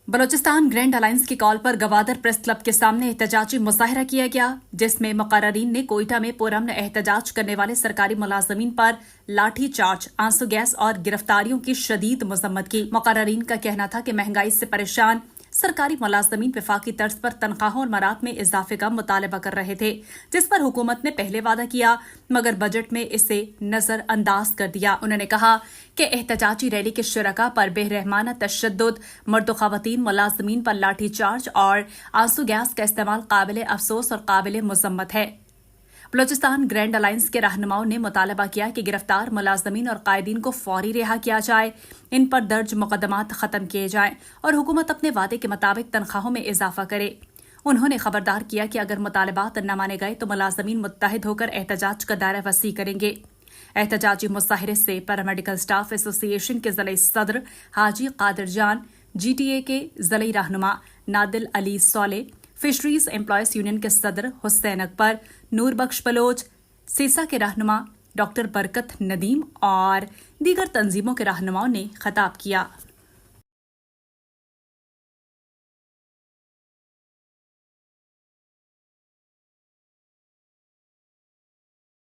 Balochistan grand alliance की call पर Gwadar press club के सामने एहतजाजी मुजाहरा किया गया, जिसमें मुकर्ररीन ने कोयटा में पुरअमन एहतजाज करने वाले सरकारी मुलाजमीन पर लाठी चार्ज, आंसू गैस और गिरफ्तारियों की शदीद मजम्मत की। मुकर्ररीन का कहना था कि महंगाई से परेशान सरकारी मुलाजमीन वफाकी तर्ज पर तनख्वाहों और मरात में इजाफे का मुतालबा कर रहे थे, जिस पर हुकूमत ने पहले वादा किया मगर बजट में इसे नजरअंदाज कर दिया। उन्होंने कहा कि एहतजाजी रैली के शुरका पर बेरहमाना तशद्दुद, मर्द ख़वातीन मुलाजमीन पर लाठी चार्ज और आंसू गैस का इस्तेमाल काबिल अफसोस और काबिल मजम्मत है। बलूचिस्तान ग्रैंड अलायंस के रहनुमाओं ने मुतालबा किया कि गिरफ्तार मुलाजमीन और कायदीन को फौरी रिहा किया जाए, इन पर दर्ज मुकदमात खत्म किए जाएं और हुकूमत अपने वादे के मुताबिक तनख्वाहों में इजाफा करे। उन्होंने खबरदार किया कि अगर मुतालबात न माने गए तो मुलाजमीन मुत्तहिद होकर एहतजाज का दायरा वसी करेंगे। एहतजाजी मुजाहरे से पैरामेडिकल स्टाफ एसोसिएशन के ज़िले सदर हाजी कादिर जान, GTA के ज़िले रहनुमा नादिल अली सोले, फिशरीज एम्प्लॉयज यूनियन के सदर हुसैन अकबर, नूर बख्श बलोच, सीसा के रहनुमा डॉक्टर बरकत नदीम और दीगर तंजीमों के रहनुमाओं ने खिताब किया।